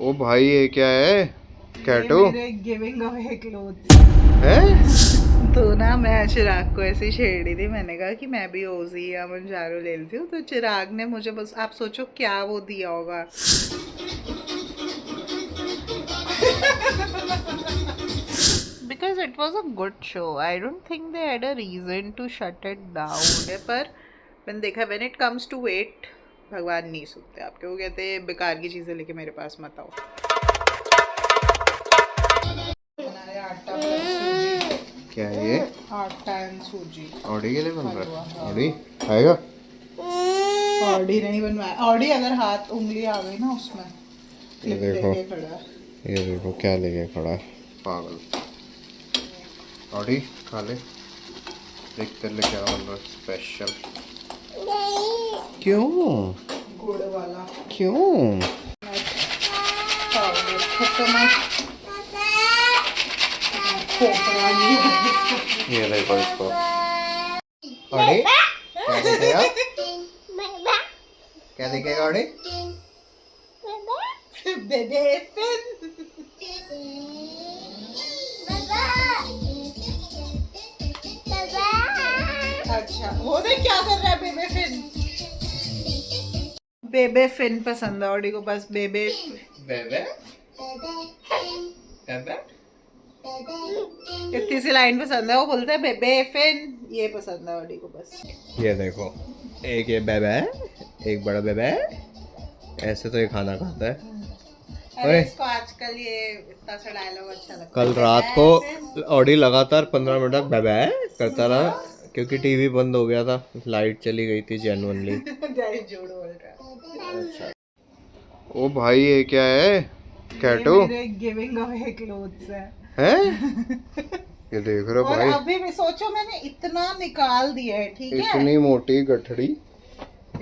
ओ भाई ये क्या है? कैटो ये मेरे गिविंग अवे क्लोथ्स है? तो ना मैं चिराग को ऐसे ही छेड़ रही थी। मैंने कहा कि मैं भी ओजी या मंजारो ले लेती हूँ, तो चिराग ने मुझे बस आप सोचो क्या वो दिया होगा। Because it was a good show. I don't think they had a reason to shut it down. पर मैंने देखा when it comes to weight, भगवान नहीं सुनते आपके। वो कहते हैं बेकार की चीज़ें लेके मेरे पास मत आओ। बनाया आटा प्लस सूजी। क्या है ये? आटा एंड सूजी। ऑडी के लिए बन रहा हलवा, है? हाँ। ऑडी खाएगा? ऑडी नहीं बनवाया। ऑडी अगर हाथ उंगली आ गई ना उसमें ये क्लिप देखो, लेके खड़ा है। ये देखो क्या लेके खड़ा है पागल। ऑडी खा ले, देखते ले क्या बन रहा है स्पेशल। क्यों? गुड़ वाला क्यों? पाउडर खत्म। खोपड़ा नहीं। ये देखो इसको। ऑडी क्या देखेगा? क्या देखेगा ऑडी? बेबे फिन। अच्छा वो देख क्या कर रहा है बेबे फिन। बेबे फिन पसंद है ऑडी को, बस बेबे। बेबे बेबे इतनी सी लाइन पसंद है, वो बोलता है बेबे फिन। ये पसंद है ऑडी को बस। ये देखो, एक ये बेबे है, एक बड़ा बेबे है। ऐसे तो ये खाना खाता है। अरे इसको आजकल ये इतना सा डायलॉग अच्छा लगता है। कल रात को ऑडी लगातार 15 मिनट तक बेबे करता रहा, क्योंकि टीवी बंद हो गया था, लाइट चली गई थी जेन्युइनली। झूठ बोल रहा है। अच्छा। ओ भाई ये क्या है? कैटो ये मेरे गिविंग अवे क्लोथ्स है? ये देख रहे हो और भाई? अभी भी सोचो मैंने इतना निकाल दिया है, ठीक है। इतनी मोटी गठड़ी।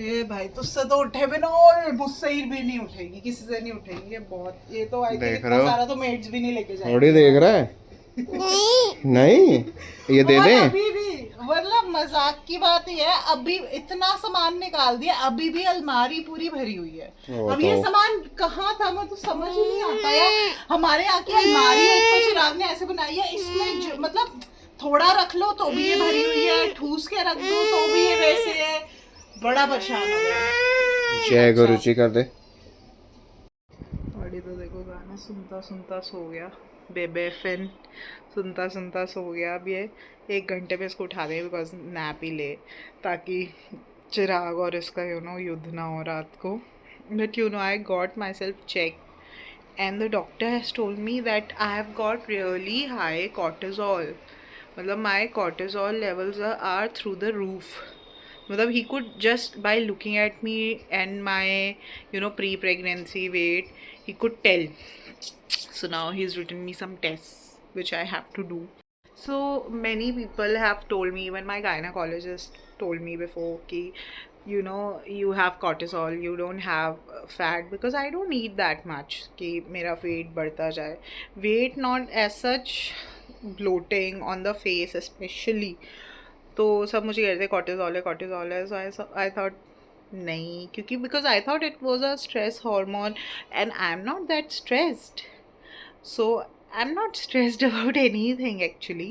ये भाई तुझसे तो उठे भी ना, और मुझसे ही भी नहीं उठेगी, किसी से नहीं उठेगी। ये बहुत, ये तो आई थिंक देख इतना रहे हो? सारा तो मेड्स भी नहीं लेके जाएंगे। ऑडी देख रहा है? नहीं ये दे और दे। अभी भी मतलब मजाक की बात ही है, अभी इतना सामान निकाल दिया, अभी भी अलमारी पूरी भरी हुई है। अब ये सामान कहाँ था मैं तो समझ ही नहीं आता है। हमारे यहाँ की अलमारी एक तो चिराग ने ऐसे बनाई है, इसमें मतलब थोड़ा रख लो तो भी ये भरी हुई है, ठूस के रख दो तो भी ये वैसे है। बड़ा परेशान हो गया। जय गुरु जी कर दे। ऑडी तो देखो गाना सुनता सुनता सो गया। बेबे फिन सुनता सुनता सो गया। अब ये 1 घंटे में इसको उठा दें बिकॉज नैप ही ले, ताकि चिराग और इसका युद्ध ना हो रात को। But I got my self check and the doctor has told me that I have got really high cortisol. मतलब my cortisol levels are through the roof. मतलब he could just by looking at me and my pre-pregnancy weight, he could tell. So now he's written me some tests which I have to do. So many people have told me, even my gynecologist told me before ki you have cortisol, you don't have fat, because I don't eat that much कि मेरा weight बढ़ता जाए. Weight not as such, bloating on the face especially. तो सब मुझे कहते थे cortisol है। सो आई थॉट नहीं, क्योंकि because I thought it was a stress hormone and I am not that stressed. So I'm not stressed about anything actually.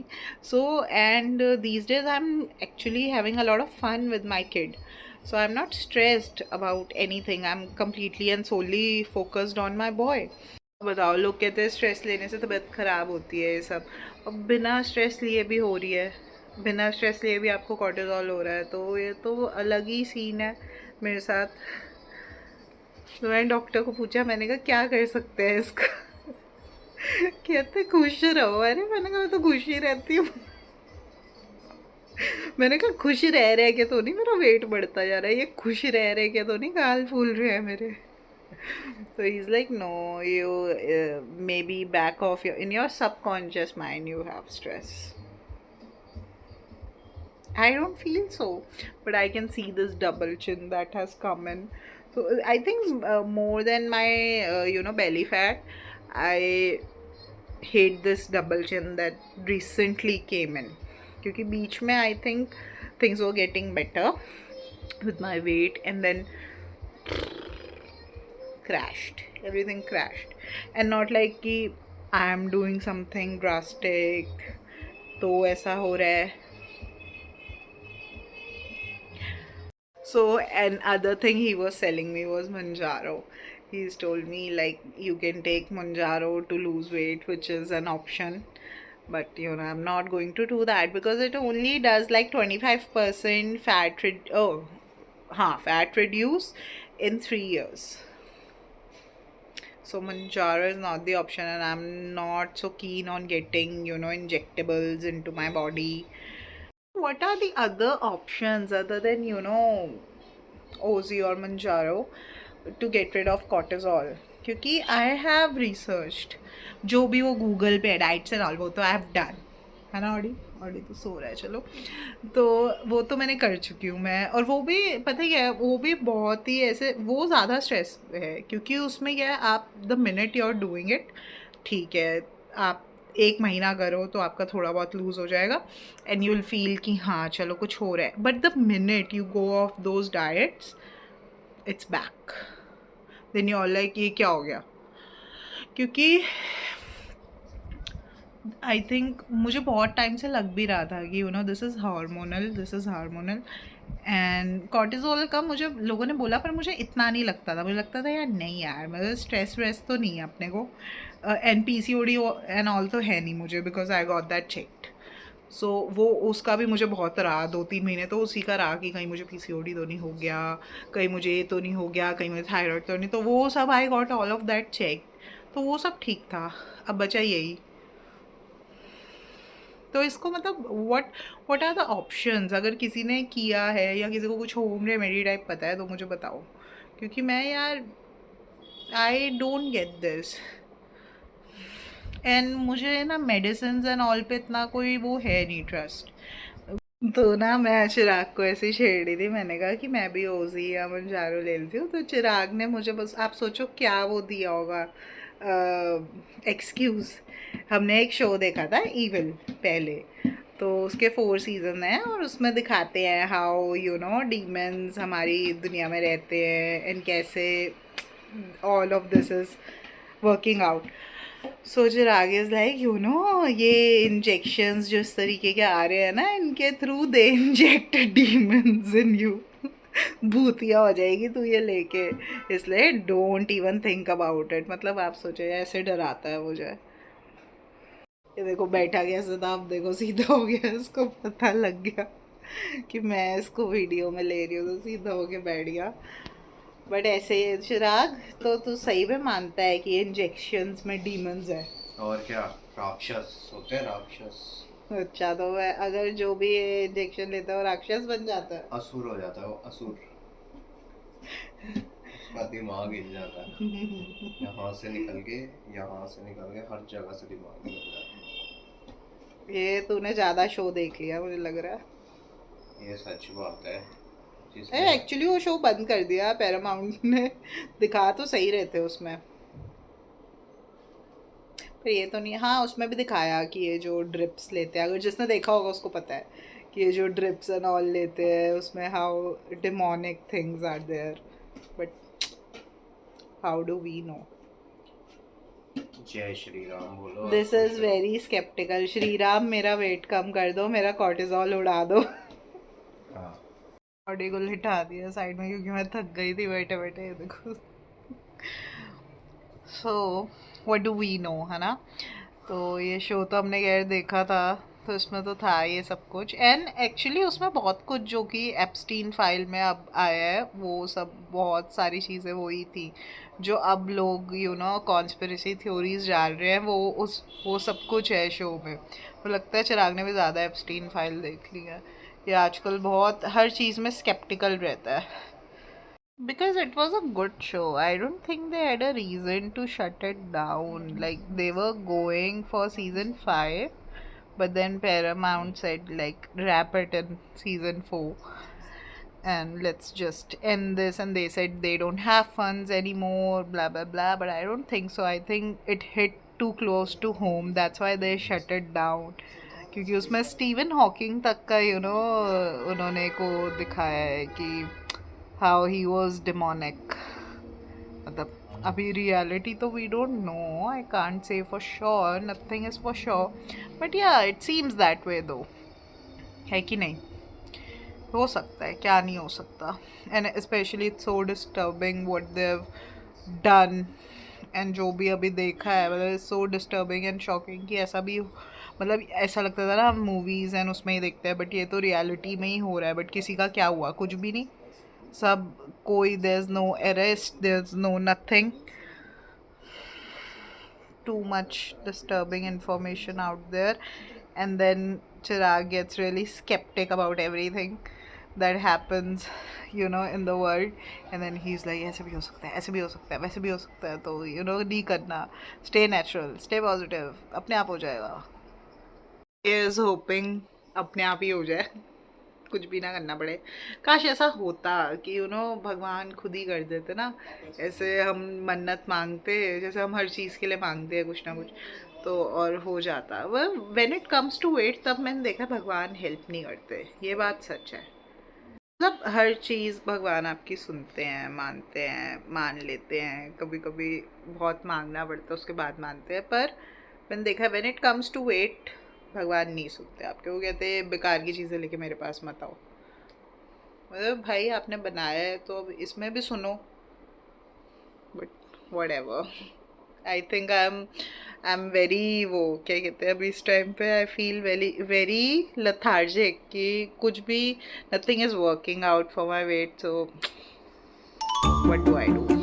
So and these days I'm actually having a lot of fun with my kid. So I'm not stressed about anything. I'm completely and solely focused on my boy. बताओ, लोग कहते हैं stress लेने से तबीयत ख़राब होती है, ये सब। अब बिना स्ट्रेस लिए भी हो रही है, बिना स्ट्रेस लिए भी आपको कॉर्टिजोल हो रहा है, तो ये तो अलग ही सीन है मेरे साथ। तो मैंने डॉक्टर को पूछा, मैंने कहा क्या कर सकते हैं इसका। कहते खुश रहो। अरे मैंने कहा मैं तो खुश ही रहती हूँ। मैंने कहा खुश रह के तो नहीं मेरा वेट बढ़ता जा रहा है, ये खुश रह के तो नहीं गाल फूल रहे हैं मेरे। So he's like, no, you maybe back of in your subconscious mind you have stress. I don't feel so, but I can see this double chin that has come in. So I think more than my belly fat, I hate this double chin that recently came in. क्योंकि बीच में I think things were getting better with my weight, and then crashed. Everything crashed. And not like कि I am doing something drastic, तो ऐसा हो रहा है. So another thing he was selling me was Manjaro. He's told me like you can take Manjaro to lose weight, which is an option. But you know, I'm not going to do that because it only does like 25% fat reduce in 3 years. So Manjaro is not the option, and I'm not so keen on getting, you know, injectables into my body. What are the other options other than, you know, Ozy or Manjaro to get rid of cortisol? क्योंकि I have researched जो भी वो Google पे diets and all वो तो I have done है ना. Audi Audi तो सो रहा है, चलो. तो वो तो मैंने कर चुकी हूँ मैं. और वो भी पता ही है, वो भी बहुत ही ऐसे वो ज़्यादा स्ट्रेस है क्योंकि उसमें क्या है, आप the minute you are doing it, ठीक है, आप 1 महीना करो तो आपका थोड़ा बहुत लूज़ हो जाएगा एंड यू विल फील कि हाँ चलो कुछ हो रहा है. But the minute you go off those diets it's back. Then you all like ये क्या हो गया. क्योंकि आई थिंक मुझे बहुत टाइम से लग भी रहा था कि you know this is hormonal and cortisol का मुझे लोगों ने बोला, पर मुझे इतना नहीं लगता था. मुझे लगता था यार नहीं यार, मतलब स्ट्रेस व्रेस तो नहीं है अपने को, एंड PCOD एंड ऑल तो है नहीं मुझे, because I got that checked. So वो उसका भी मुझे बहुत रहा 2-3 महीने, तो उसी का रहा कि कहीं मुझे PCOD तो नहीं हो गया, कहीं मुझे ये तो नहीं हो गया, कहीं मुझे थायराइड तो नहीं. तो वो सब I got all of that check, तो वो सब ठीक था. अब बचा यही. तो इसको मतलब व्हाट आर द ऑप्शंस. अगर किसी ने किया है या किसी को कुछ होम रेमेडी टाइप पता है तो मुझे बताओ, क्योंकि मैं यार I don't get this. And मुझे ना मेडिसिन एंड ऑल पे इतना कोई वो है नहीं ट्रस्ट. तो ना मैं चिराग को ऐसे ही छेड़ रही थी. मैंने कहा कि मैं भी ओजी या मंजारो ले लेती हूँ. तो चिराग ने मुझे बस आप सोचो क्या वो दिया होगा एक्सक्यूज़. हमने एक शो देखा था ईविल पहले, तो उसके 4 सीज़न हैं और उसमें दिखाते हैं हाउ यू नो डीमंस हमारी दुनिया में रहते हैं एंड कैसे all of this is working out. So Chirag is like you know ये इंजेक्शंस जो इस तरीके के आ रहे हैं ना, इनके through they inject demons in you. भूतिया हो जाएगी तू ये लेके, इसलिए don't even think about it. मतलब आप सोचो ऐसे डराता है वो जो है. ये देखो बैठा गया सदाब, देखो सीधा हो गया, इसको पता लग गया कि मैं इसको वीडियो में ले रही हूँ, तो सीधा हो के बैठ गया. बट ऐसे चिराग तो तू सही में मानता है कि इंजेक्शंस में डीमंस है? और क्या, राक्षस होते हैं राक्षस. अच्छा, तो वह अगर जो भी ये इंजेक्शन लेता है वो राक्षस बन जाता है? असुर हो जाता है वो, असुर. उसका दिमाग हिल जाता है. यहाँ से निकल के हर जगह से दिमाग हिल जाता है. ये तूने ज़्यादा शो देख लिया मुझे लग रहा है. ये सच बात है. एक्चुअली वो शो बंद कर दिया पैरामाउंट ने. दिखा तो सही रहते उसमें, पर ये तो नहीं. हाँ उसमें भी दिखाया कि ये जो ड्रिप्स लेते हैं, अगर जिसने देखा होगा उसको पता है कि ये जो ड्रिप्स एंड ऑल लेते हैं उसमें how demonic things are there. But how do we know? जय श्री राम बोलो. This is very sceptical. Shri Ram मेरा वेट कम कर दो, मेरा कॉर्टिजोल उड़ा दो. बॉडी को लिटा दिया साइड में क्योंकि मैं थक गई थी बैठे बैठे. देखो. So what do we know, है ना. तो ये शो तो हमने खैर देखा था, तो इसमें तो था ये सब कुछ. एंड एक्चुअली उसमें बहुत कुछ जो कि एप्स्टीन फाइल में अब आया है, वो सब बहुत सारी चीज़ें वही थी जो अब लोग यू नो कॉन्स्पिरेसी थ्योरीज डाल रहे हैं. वो सब कुछ है शो में. तो लगता है चिराग ने भी ज़्यादा एप्स्टीन फाइल देख ली है. ये आजकल बहुत हर चीज़ में स्केप्टिकल रहता है. Because it was a good show. I don't think they had a reason to shut it down. Like they were going for season 5, but then Paramount said like wrap it in season 4 and let's just end this. And they said they don't have funds anymore, blah blah blah. But I don't think so. I think it hit too close to home. That's why they shut it down. क्योंकि उसमें Steven Hawking तक का you know उन्होंने को दिखाया है कि how he was demonic. मतलब अभी रियलिटी तो we don't know, I can't say for sure, nothing is for sure, but yeah it seems that way though, है कि नहीं? हो सकता है, क्या नहीं हो सकता. And specially it's so disturbing what they have done. And जो भी अभी देखा है, मतलब it's so disturbing and shocking कि ऐसा भी, मतलब ऐसा लगता था ना मूवीज़ एंड उसमें ही देखते हैं, बट ये तो रियलिटी में ही हो रहा है. बट किसी का क्या हुआ? कुछ भी नहीं. सब कोई, there is no arrest, there is no nothing. Too much disturbing information out there. And then Chirag gets really skeptic about everything that happens, in the world. And then he's like, ऐसे भी हो सकता है, ऐसे भी हो सकता है, वैसे भी हो सकता है, तो नहीं करना. Stay natural, stay positive, अपने आप हो जाएगा. He is hoping अपने आप ही हो जाए, कुछ भी ना करना पड़े. काश ऐसा होता कि भगवान खुद ही कर देते ना. ऐसे हम मन्नत मांगते, जैसे हम हर चीज़ के लिए मांगते हैं कुछ ना कुछ, तो और हो जाता. वह when it comes to it, तब मैंने देखा भगवान हेल्प नहीं करते. ये बात सच है. मतलब हर चीज़ भगवान आपकी सुनते हैं, मानते हैं, मान लेते हैं. कभी कभी बहुत मांगना पड़ता है, उसके बाद मानते हैं. पर मैंने देखा when it comes to it, भगवान नहीं सुनते आपके. वो कहते हैं बेकार की चीज़ें लेके मेरे पास मत आओ. मतलब भाई आपने बनाया है तो अब इसमें भी सुनो. But whatever. I think I am very, वो क्या कहते हैं अभी इस टाइम पे, I feel very very lethargic कि कुछ भी, nothing is working out for my weight. So what do I do?